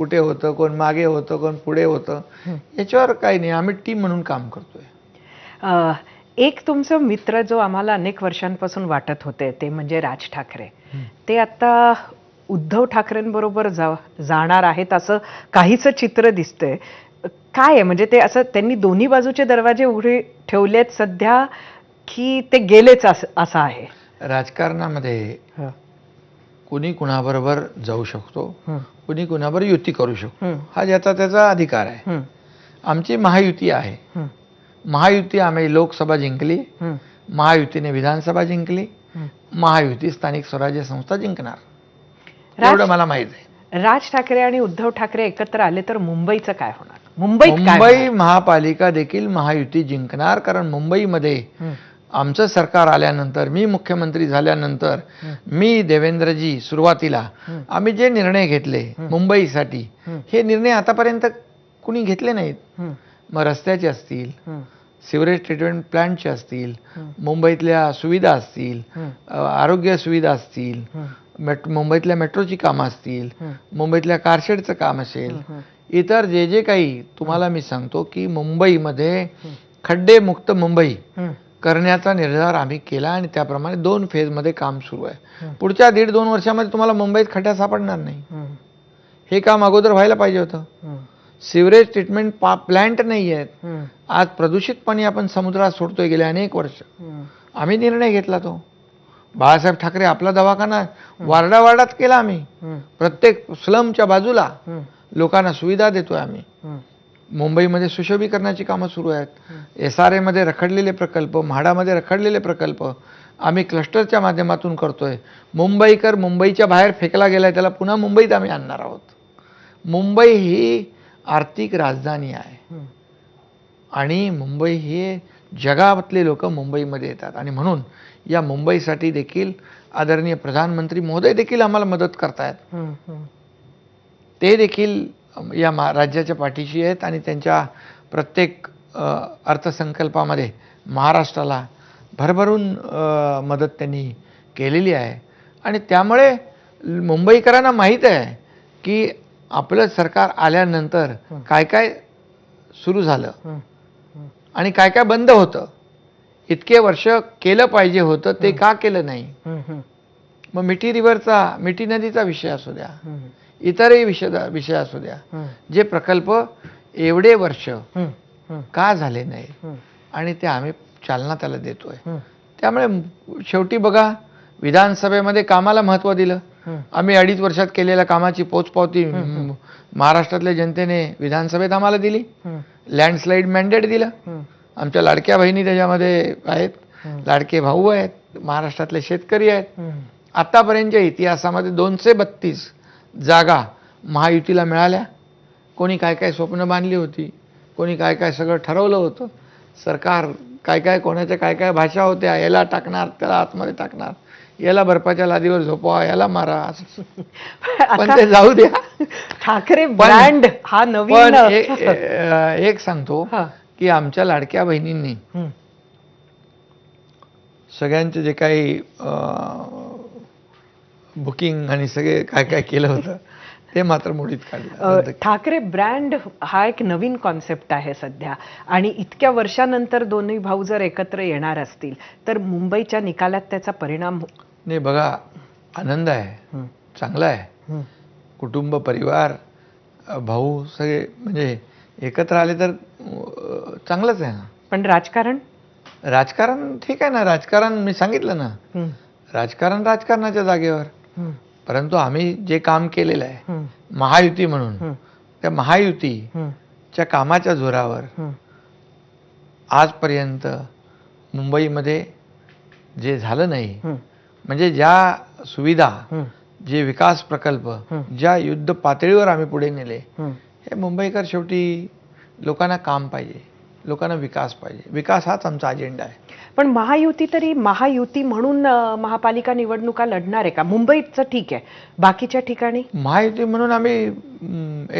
कुठे होतं, कोण मागे होतं, कोण पुढे होतं, याच्यावर काही नाही. आम्ही टीम म्हणून काम करतोय. एक तुमचं मित्र जो आम्हाला अनेक वर्षांपासून वाटत होते ते म्हणजे राज ठाकरे. ते आता उद्धव ठाकरेंबरोबर जाणार आहेत असं काहीच चित्र दिसतंय. काय आहे म्हणजे ते असं त्यांनी दोन्ही बाजूचे दरवाजे उघडे ठेवलेत सध्या की ते गेलेच असं आहे? राजकारणामध्ये कुणी कुणाबरोबर जाऊ शकतो, कुणी कुणाबरोबर युती करू शकतो, हा ज्याचा त्याचा अधिकार आहे. आमची महायुती आहे. महायुती आम्ही लोकसभा जिंकली, महायुतीने विधानसभा जिंकली, महायुती स्थानिक स्वराज्य संस्था जिंकणार एवढं मला माहित आहे. राज ठाकरे आणि उद्धव ठाकरे एकत्र आले तर मुंबईचं काय होणार? मुंबई महापालिका देखील महायुती जिंकणार, कारण मुंबईमध्ये आमचं सरकार आल्यानंतर, मी मुख्यमंत्री झाल्यानंतर, मी देवेंद्रजी सुरुवातीला आम्ही जे निर्णय घेतले मुंबईसाठी, हे निर्णय आतापर्यंत कुणी घेतले नाहीत. मग रस्त्याचे असतील, सिवरेज ट्रीटमेंट प्लांटचे असतील, मुंबईतल्या सुविधा असतील, आरोग्य सुविधा असतील, मुंबईतल्या मेट्रोची कामं असतील, मुंबईतल्या कारशेडचं काम असेल, इतर जे जे काही तुम्हाला मी सांगतो की मुंबईमध्ये खड्डेमुक्त मुंबई करण्याचा निर्धार आम्ही केला आणि त्याप्रमाणे 2 फेजमध्ये काम सुरू आहे. पुढच्या 1.5-2 वर्षामध्ये तुम्हाला मुंबईत खड्डा सापडणार नाही. हे काम अगोदर व्हायला पाहिजे होतं. सिवरेज ट्रीटमेंट प्लांट नाही आहेत. आज प्रदूषित पाणी आपण समुद्रात सोडतोय गेले अनेक वर्ष. आम्ही निर्णय घेतला तो. बाळासाहेब ठाकरे आपला दवाखाना वार्डावार्डात केला आम्ही. प्रत्येक स्लमच्या बाजूला लोकांना सुविधा देतोय आम्ही. मुंबईमध्ये सुशोभीकरणाची कामं सुरू आहेत. SRA मध्ये रखडलेले प्रकल्प, म्हाडामध्ये रखडलेले प्रकल्प आम्ही क्लस्टरच्या माध्यमातून करतोय. मुंबईकर मुंबईच्या बाहेर फेकला गेलाय, त्याला पुन्हा मुंबईत आम्ही आणणार आहोत. मुंबई ही आर्थिक राजधानी आहे आणि मुंबई हे जगातले लोक मुंबईमध्ये येतात आणि म्हणून या मुंबईसाठी देखील आदरणीय प्रधानमंत्री महोदय देखील आम्हाला मदत करतायत. ते देखील या राज्याच्या पाठीशी आहेत आणि त्यांच्या प्रत्येक अर्थसंकल्पामध्ये महाराष्ट्राला भरभरून मदत त्यांनी केलेली आहे. आणि त्यामुळे मुंबईकरांना माहीत आहे की आपलं सरकार आल्यानंतर काय काय सुरू झालं आणि काय काय बंद होतं. इतके वर्ष केलं पाहिजे होतं ते का केलं नाही. मग मिठी रिव्हरचा, मिठी नदीचा विषय असू द्या, इतरही विषय असू द्या, जे प्रकल्प एवढे वर्ष का झाले नाही आणि ते आम्ही चालना त्याला देतोय. त्यामुळे शेवटी बघा, विधानसभेमध्ये कामाला महत्त्व दिलं. आम्ही 2.5 वर्षात केलेल्या कामाची पोचपावती महाराष्ट्रातल्या जनतेने विधानसभेत आम्हाला दिली. लँडस्लाईड मॅन्डेट दिलं. आमच्या लाडक्या बहिणी त्याच्यामध्ये आहेत, लाडके भाऊ आहेत, महाराष्ट्रातले शेतकरी आहेत. आतापर्यंतच्या इतिहासामध्ये 232 जागा महायुतीला मिळाल्या. कोणी काय काय स्वप्न बांधली होती, कोणी काय काय सगळं ठरवलं होतं. सरकार काय काय, कोणाच्या काय काय भाषा होत्या, याला टाकणार, त्याला आतमध्ये टाकणार, याला बर्फाच्या लादीवर झोपवा, याला मारा. पण ते जाऊ द्या. ठाकरे ब्रँड हा नवीन. एक सांगतो की आमच्या लाडक्या बहिणींनी सगळ्यांचे जे काही बुकिंग आणि सगळे काय काय केलं होतं ते मात्र मोडीत काढलं. ठाकरे ब्रँड हा एक नवीन कॉन्सेप्ट आहे सध्या आणि इतक्या वर्षानंतर दोन्ही भाऊ जर एकत्र येणार असतील तर मुंबईच्या निकालात त्याचा परिणाम नाही. बघा, आनंद आहे, चांगला आहे. कुटुंब, परिवार, भाऊ सगळे म्हणजे एकत्र आले तर चांगलंच आहे ना. पण राजकारण ठीक आहे ना. राजकारण मी सांगितलं ना, राजकारण राजकारणाच्या जागेवर. परंतु आम्ही जे काम केलेलं आहे महायुती म्हणून, त्या महायुतीच्या कामाच्या जोरावर आजपर्यंत मुंबईमध्ये जे झालं नाही, म्हणजे ज्या सुविधा, जे विकास प्रकल्प, ज्या युद्ध पातळीवर आम्ही पुढे नेले, हे मुंबईकर शेवटी लोकांना काम पाहिजे, लोकांना विकास पाहिजे. विकास हाच आमचा अजेंडा आहे. पण महायुती तरी महायुती म्हणून महापालिका निवडणुका लढणार आहे का? मुंबईचं ठीक आहे, बाकीच्या ठिकाणी महायुती म्हणून आम्ही